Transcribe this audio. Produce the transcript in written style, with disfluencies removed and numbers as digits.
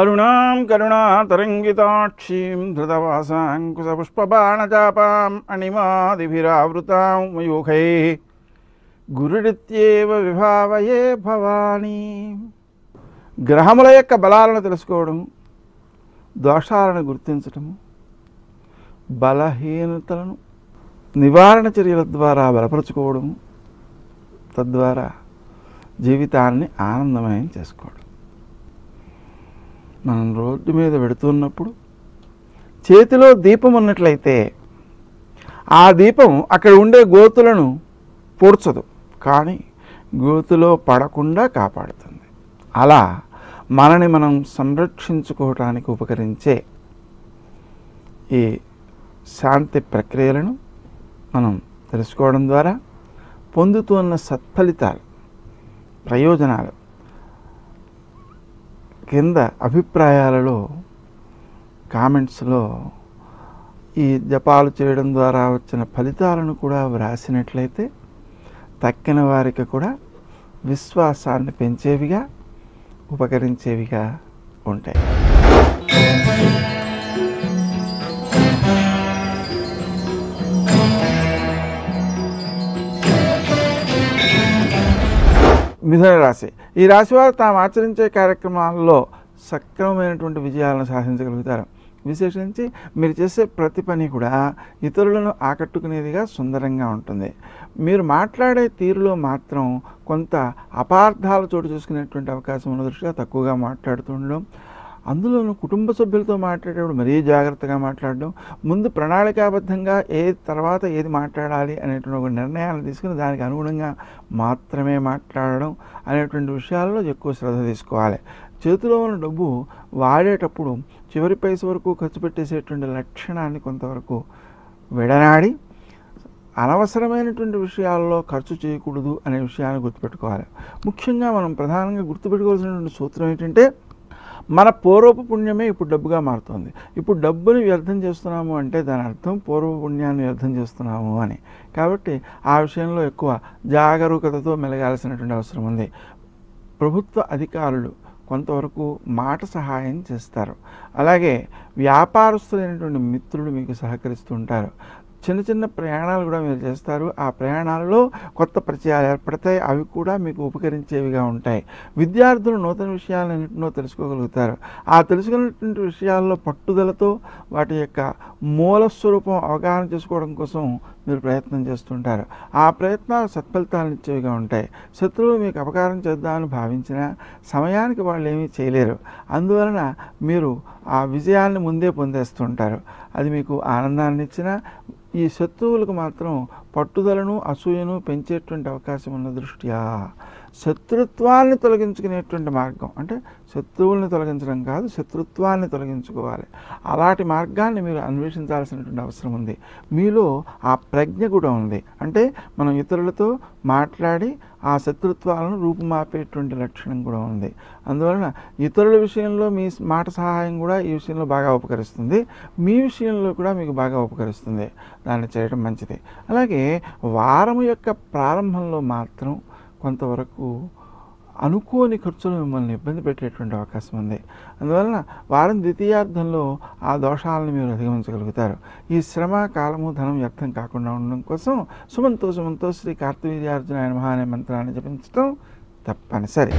అరుణాం కరుణాతరంగితాక్షీం ధృతవాసాంకుశపుష్పబాణచాపాం అణిమాదిభిరావృతాం మయూఖైః గురురిత్యేవ విభావయే భవానీ. గ్రహముల యొక్క బలాలను తెలుసుకోవడం, దోషాలను గుర్తించటము, బలహీనతలను నివారణ చర్యల ద్వారా బలపరుచుకోవడము, తద్వారా జీవితాన్ని ఆనందమయం చేసుకోవడం. మనం రోడ్డు మీద వెడుతున్నప్పుడు చేతిలో దీపం ఉన్నట్లయితే ఆ దీపం అక్కడ ఉండే గోతులను పూడ్చదు, కానీ గోతులో పడకుండా కాపాడుతుంది. అలా మనని మనం సంరక్షించుకోవటానికి ఉపకరించే ఈ శాంతి ప్రక్రియలను మనం తెలుసుకోవడం ద్వారా పొందుతున్న సత్ఫలితాలు, ప్రయోజనాలు కింద అభిప్రాయాలలో కామెంట్స్లో ఈ జపాలు చేయడం ద్వారా వచ్చిన ఫలితాలను కూడా వ్రాసినట్లయితే తక్కిన వారికి కూడా విశ్వాసాన్ని పెంచేవిగా, ఉపకరించేవిగా ఉంటాయి. మిథున రాశి. ఈ రాశి వారు తాము ఆచరించే కార్యక్రమాల్లో సక్రమమైనటువంటి విజయాలను సాధించగలుగుతారు. విశేషించి మీరు చేసే ప్రతి పని కూడా ఇతరులను ఆకట్టుకునేదిగా, సుందరంగా ఉంటుంది. మీరు మాట్లాడే తీరులో మాత్రం కొంత అపార్థాలు చోటు చేసుకునేటువంటి అవకాశం ఉన్న దృష్ట్యా తక్కువగా మాట్లాడుతూ ఉండడం, అందులోనూ కుటుంబ సభ్యులతో మాట్లాడేటప్పుడు మరీ జాగ్రత్తగా మాట్లాడడం, ముందు ప్రణాళికాబద్ధంగా తర్వాత ఏది మాట్లాడాలి అనేటువంటి ఒక నిర్ణయాలు తీసుకుని దానికి అనుగుణంగా మాత్రమే మాట్లాడడం అనేటువంటి విషయాల్లో ఎక్కువ శ్రద్ధ తీసుకోవాలి. చేతిలో ఉన్న డబ్బు వాడేటప్పుడు చివరి పైస వరకు ఖర్చు పెట్టేసేటువంటి లక్షణాన్ని కొంతవరకు విడనాడి అనవసరమైనటువంటి విషయాల్లో ఖర్చు చేయకూడదు అనే విషయాన్ని గుర్తుపెట్టుకోవాలి. ముఖ్యంగా మనం ప్రధానంగా గుర్తుపెట్టుకోవాల్సినటువంటి సూత్రం ఏంటంటే, మన పూర్వపు పుణ్యమే ఇప్పుడు డబ్బుగా మారుతుంది. ఇప్పుడు డబ్బుని వ్యర్థం చేస్తున్నాము అంటే దాని అర్థం పూర్వ పుణ్యాన్ని వ్యర్థం చేస్తున్నాము అని. కాబట్టి ఆ విషయంలో ఎక్కువ జాగరూకతతో మెలగాల్సినటువంటి అవసరం ఉంది. ప్రభుత్వ అధికారులు కొంతవరకు మాట సహాయం చేస్తారు. అలాగే వ్యాపారస్తులైనటువంటి మిత్రులు మీకు సహకరిస్తుంటారు. చిన్న చిన్న ప్రయాణాలు కూడా మీరు చేస్తారు. ఆ ప్రయాణాలలో కొత్త పరిచయాలు ఏర్పడతాయి, అవి కూడా మీకు ఉపకరించేవిగా ఉంటాయి. విద్యార్థులు నూతన విషయాలను ఎన్నింటినో తెలుసుకోగలుగుతారు. ఆ తెలుసుకున్నటువంటి విషయాల్లో పట్టుదలతో వాటి యొక్క మూల స్వరూపం అవగాహన చేసుకోవడం కోసం మీరు ప్రయత్నం చేస్తుంటారు. ఆ ప్రయత్నాలు సత్ఫలితాలను ఇచ్చేవిగా ఉంటాయి. శత్రువులు మీకు అపకారం చేద్దామని భావించినా సమయానికి వాళ్ళు ఏమీ చేయలేరు. అందువలన మీరు ఆ విజయాన్ని ముందే పొందేస్తుంటారు. అది మీకు ఆనందాన్ని ఇచ్చినా ఈ శత్రువులకు మాత్రం పట్టుదలను, అసూయను పెంచేటువంటి అవకాశం ఉన్న దృష్ట్యా శత్రుత్వాన్ని తొలగించుకునేటువంటి మార్గం, అంటే శత్రువుల్ని తొలగించడం కాదు, శత్రుత్వాన్ని తొలగించుకోవాలి. అలాంటి మార్గాన్ని మీరు అన్వేషించాల్సినటువంటి అవసరం ఉంది. మీలో ఆ ప్రజ్ఞ కూడా ఉంది. అంటే మనం ఇతరులతో మాట్లాడి ఆ శత్రుత్వాలను రూపుమాపేటువంటి లక్షణం కూడా ఉంది. అందువలన ఇతరుల విషయంలో మీ మాట సహాయం కూడా ఈ విషయంలో బాగా ఉపకరిస్తుంది. మీ విషయంలో కూడా మీకు బాగా ఉపకరిస్తుంది. దాన్ని చేయడం మంచిది. అలాగే వారం యొక్క ప్రారంభంలో మాత్రం కొంతవరకు అనుకోని ఖర్చులు మిమ్మల్ని ఇబ్బంది పెట్టేటువంటి అవకాశం ఉంది. అందువలన వారం ద్వితీయార్థంలో ఆ దోషాలను మీరు అధిగమించగలుగుతారు. ఈ శ్రమ, కాలము, ధనం వ్యర్థం కాకుండా ఉండడం కోసం సుమంతో శ్రీ కార్తవీర్యార్జునాయ నమః అనే మంత్రాన్ని జపించడం తప్పనిసరి.